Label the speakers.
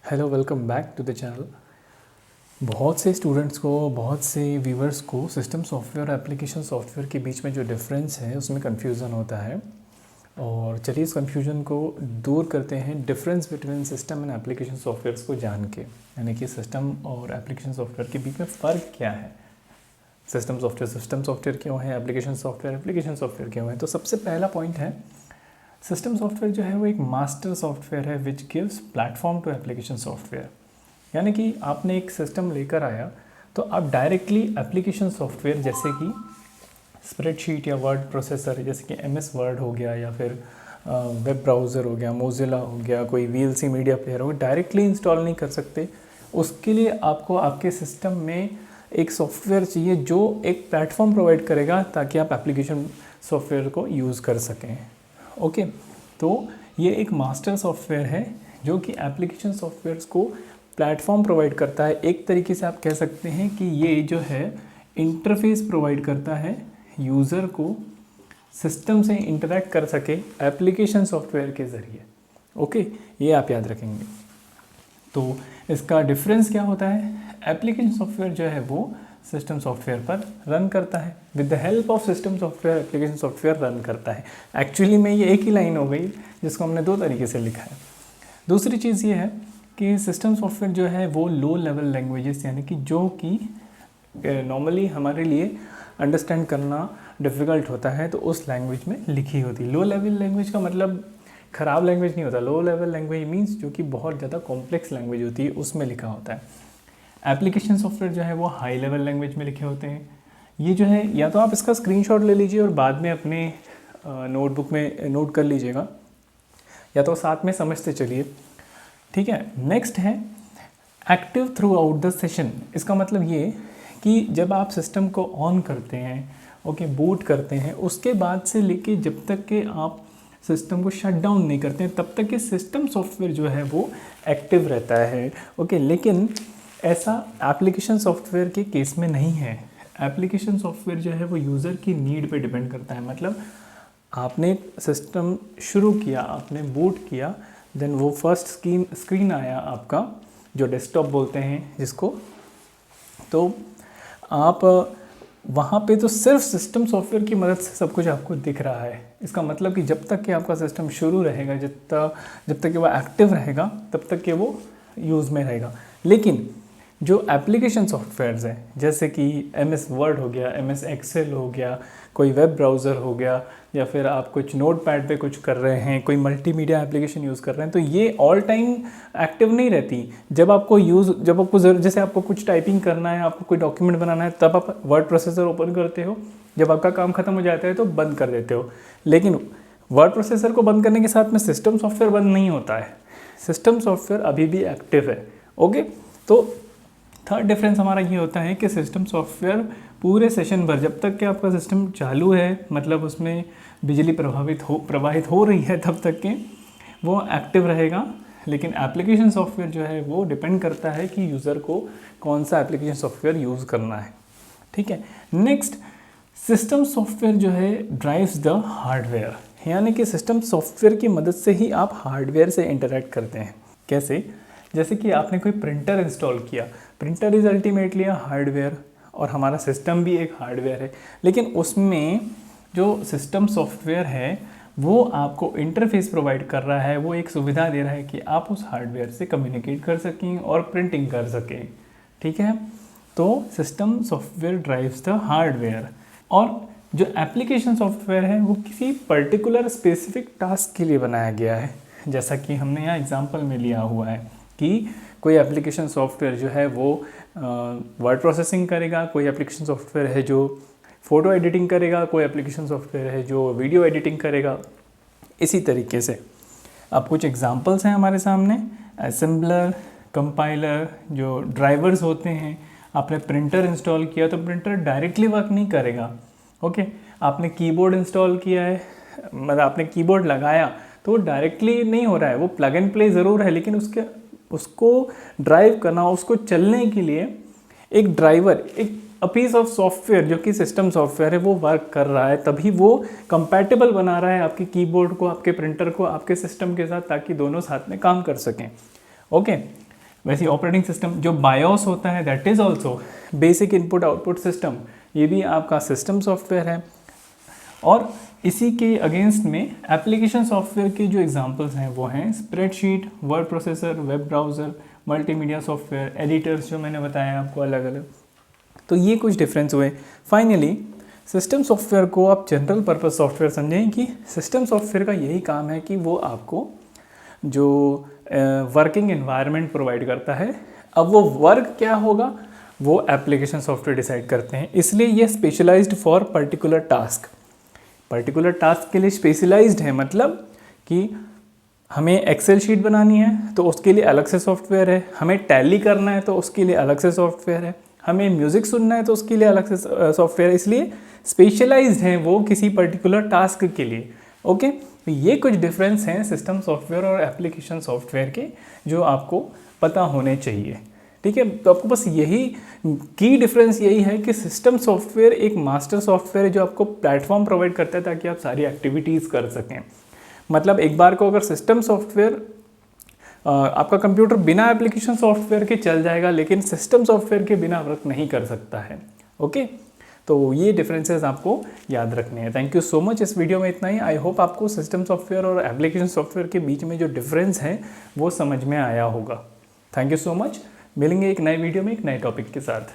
Speaker 1: Hello, welcome back to the channel. बहुत से students को, बहुत से व्यूवर्स को सिस्टम सॉफ्टवेयर और एप्लीकेशन सॉफ्टवेयर के बीच में जो डिफरेंस है उसमें कन्फ्यूज़न होता है। और चलिए इस कन्फ्यूजन को दूर करते हैं difference between system and application softwares को जान के, यानी कि सिस्टम और एप्लीकेशन सॉफ्टवेयर के बीच में फ़र्क क्या है। सिस्टम सॉफ्टवेयर क्यों है, एप्लीकेशन सॉफ्टवेयर क्यों है। तो सबसे पहला पॉइंट है, सिस्टम सॉफ्टवेयर जो है वो एक मास्टर सॉफ्टवेयर है which gives platform to application software. यानी कि आपने एक सिस्टम लेकर आया तो आप डायरेक्टली एप्लीकेशन सॉफ्टवेयर जैसे कि स्प्रेडशीट या वर्ड प्रोसेसर, जैसे कि MS वर्ड हो गया या फिर वेब ब्राउज़र हो गया, मोजिला हो गया, कोई VLC मीडिया प्लेयर हो गया, डायरेक्टली इंस्टॉल नहीं कर सकते। उसके लिए आपको आपके सिस्टम में एक सॉफ्टवेयर चाहिए जो एक प्लेटफॉर्म प्रोवाइड करेगा ताकि आप एप्लीकेशन सॉफ्टवेयर को यूज़ कर सकें। ओके, तो ये एक मास्टर सॉफ्टवेयर है जो कि एप्लीकेशन सॉफ्टवेयर्स को प्लेटफॉर्म प्रोवाइड करता है। एक तरीके से आप कह सकते हैं कि ये जो है इंटरफेस प्रोवाइड करता है यूज़र को सिस्टम से इंटरेक्ट कर सके एप्लीकेशन सॉफ्टवेयर के ज़रिए। ओके, ये आप याद रखेंगे। तो इसका डिफरेंस क्या होता है, एप्लीकेशन सॉफ्टवेयर जो है वो सिस्टम सॉफ्टवेयर पर रन करता है, with the help of system software application software run करता है। एक्चुअली में ये एक ही लाइन हो गई जिसको हमने दो तरीके से लिखा है। दूसरी चीज़ ये है कि सिस्टम सॉफ्टवेयर जो है वो लो लेवल लैंग्वेजेस, यानी कि जो कि नॉर्मली हमारे लिए अंडरस्टैंड करना डिफ़िकल्ट होता है, तो उस लैंग्वेज में लिखी होती है। लो लेवल लैंग्वेज का मतलब ख़राब लैंग्वेज नहीं होता। लो लेवल लैंग्वेज मीन्स जो कि बहुत ज़्यादा कॉम्प्लेक्स लैंग्वेज होती है उसमें लिखा होता है। एप्लीकेशन सॉफ्टवेयर जो है वो हाई लेवल लैंग्वेज में लिखे होते हैं। ये जो है, या तो आप इसका स्क्रीनशॉट ले लीजिए और बाद में अपने नोटबुक में नोट कर लीजिएगा, या तो साथ में समझते चलिए। ठीक है, नेक्स्ट है active through out the session. इसका मतलब ये कि जब आप सिस्टम को ऑन करते हैं, ओके, बूट करते हैं, उसके बाद से लेके जब तक कि आप सिस्टम को शट डाउन नहीं करते हैं तब तक कि सिस्टम सॉफ्टवेयर जो है वो एक्टिव रहता है। ओके, लेकिन ऐसा एप्लीकेशन सॉफ्टवेयर के केस में नहीं है। एप्लीकेशन सॉफ्टवेयर जो है वो यूज़र की नीड पे डिपेंड करता है। मतलब आपने सिस्टम शुरू किया, आपने बूट किया, देन वो फर्स्ट स्क्रीन आया आपका, जो डेस्कटॉप बोलते हैं जिसको, तो आप वहाँ पे तो सिर्फ सिस्टम सॉफ्टवेयर की मदद से सब कुछ आपको दिख रहा है। इसका मतलब कि जब तक कि आपका सिस्टम शुरू रहेगा, जब तक कि वो एक्टिव रहेगा तब तक कि वो यूज़ में रहेगा। लेकिन जो एप्लीकेशन सॉफ्टवेयर्स हैं, जैसे कि MS वर्ड हो गया, MS एक्सेल हो गया, कोई वेब ब्राउज़र हो गया, या फिर आप कुछ नोटपैड पे कुछ कर रहे हैं, कोई मल्टीमीडिया एप्लीकेशन यूज़ कर रहे हैं, तो ये ऑल टाइम एक्टिव नहीं रहती। जब आपको जैसे आपको कुछ टाइपिंग करना है, आपको कोई डॉक्यूमेंट बनाना है, तब आप वर्ड प्रोसेसर ओपन करते हो, जब आपका काम खत्म हो जाता है तो बंद कर देते हो। लेकिन वर्ड प्रोसेसर को बंद करने के साथ में सिस्टम सॉफ्टवेयर बंद नहीं होता है, सिस्टम सॉफ्टवेयर अभी भी एक्टिव है। ओके, तो थर्ड डिफरेंस हमारा ये होता है कि सिस्टम सॉफ्टवेयर पूरे सेशन भर, जब तक कि आपका सिस्टम चालू है, मतलब उसमें बिजली प्रवाहित हो रही है, तब तक के वो एक्टिव रहेगा। लेकिन एप्लीकेशन सॉफ्टवेयर जो है वो डिपेंड करता है कि यूज़र को कौन सा एप्लीकेशन सॉफ्टवेयर यूज़ करना है। ठीक है, नेक्स्ट, सिस्टम सॉफ्टवेयर जो है ड्राइव्स द हार्डवेयर, यानी कि सिस्टम सॉफ्टवेयर की मदद से ही आप हार्डवेयर से इंटरेक्ट करते हैं। कैसे? जैसे कि आपने कोई प्रिंटर इंस्टॉल किया, printer is ultimately a hardware, और हमारा सिस्टम भी एक हार्डवेयर है। लेकिन उसमें जो सिस्टम सॉफ्टवेयर है वो आपको इंटरफेस प्रोवाइड कर रहा है, वो एक सुविधा दे रहा है कि आप उस हार्डवेयर से कम्युनिकेट कर सकें और प्रिंटिंग कर सकें। ठीक है, तो system software drives the hardware. और जो एप्लीकेशन सॉफ्टवेयर है वो किसी पर्टिकुलर स्पेसिफिक टास्क के लिए बनाया गया है। जैसा कि हमने यहाँ एग्जांपल में लिया हुआ है कि कोई एप्लीकेशन सॉफ्टवेयर जो है वो वर्ड प्रोसेसिंग करेगा, कोई एप्लीकेशन सॉफ्टवेयर है जो फ़ोटो एडिटिंग करेगा, कोई एप्लीकेशन सॉफ्टवेयर है जो वीडियो एडिटिंग करेगा। इसी तरीके से अब कुछ एग्जांपल्स हैं हमारे सामने। असेंबलर, कंपाइलर, जो ड्राइवर्स होते हैं। आपने प्रिंटर इंस्टॉल किया तो प्रिंटर डायरेक्टली वर्क नहीं करेगा। ओके, आपने कीबोर्ड इंस्टॉल किया है, मतलब आपने कीबोर्ड लगाया तो डायरेक्टली नहीं हो रहा है, वो प्लग एंड प्ले ज़रूर है, लेकिन उसको ड्राइव करना, उसको चलने के लिए एक ड्राइवर, एक पीस ऑफ सॉफ्टवेयर जो कि सिस्टम सॉफ्टवेयर है वो वर्क कर रहा है, तभी वो कंपैटिबल बना रहा है आपके कीबोर्ड को, आपके प्रिंटर को, आपके सिस्टम के साथ, ताकि दोनों साथ में काम कर सकें। ओके, वैसे ऑपरेटिंग सिस्टम जो बायोस होता है that is also basic input output system, ये भी आपका सिस्टम सॉफ्टवेयर है। और इसी के अगेंस्ट में एप्लीकेशन सॉफ्टवेयर के जो एग्जांपल्स हैं वो हैं spreadsheet, word processor, web browser, multimedia software, editors जो मैंने बताया आपको अलग अलग। तो ये कुछ डिफरेंस हुए। फाइनली सिस्टम सॉफ्टवेयर को आप जनरल पर्पस सॉफ्टवेयर समझें कि सिस्टम सॉफ्टवेयर का यही काम है कि वो आपको जो वर्किंग एनवायरनमेंट प्रोवाइड करता है। अब वो वर्क क्या होगा वो एप्लीकेशन सॉफ्टवेयर डिसाइड करते हैं, इसलिए ये specialised for particular task. Particular task के लिए स्पेशलाइज्ड है, मतलब कि हमें एक्सेल शीट बनानी है तो उसके लिए अलग से सॉफ्टवेयर है, हमें टैली करना है तो उसके लिए अलग से सॉफ्टवेयर है, हमें म्यूज़िक सुनना है तो उसके लिए अलग से सॉफ्टवेयर है, इसलिए स्पेशलाइज्ड हैं वो किसी पर्टिकुलर टास्क के लिए। ओके, तो ये कुछ डिफरेंस हैं सिस्टम सॉफ्टवेयर और एप्लीकेशन सॉफ्टवेयर के जो आपको पता होने चाहिए। ठीक है, तो आपको बस यही की डिफरेंस यही है कि सिस्टम सॉफ्टवेयर एक मास्टर सॉफ्टवेयर है जो आपको प्लेटफॉर्म प्रोवाइड करता है ताकि आप सारी एक्टिविटीज़ कर सकें। मतलब एक बार को अगर सिस्टम सॉफ्टवेयर आपका कंप्यूटर बिना एप्लीकेशन सॉफ्टवेयर के चल जाएगा, लेकिन सिस्टम सॉफ्टवेयर के बिना वर्क नहीं कर सकता है। ओके, तो ये डिफरेंसेस आपको याद रखने हैं। Thank you so much. इस वीडियो में इतना ही। आई होप आपको सिस्टम सॉफ्टवेयर और एप्लीकेशन सॉफ्टवेयर के बीच में जो डिफरेंस है वो समझ में आया होगा। Thank you so much. मिलेंगे एक नए वीडियो में एक नए टॉपिक के साथ।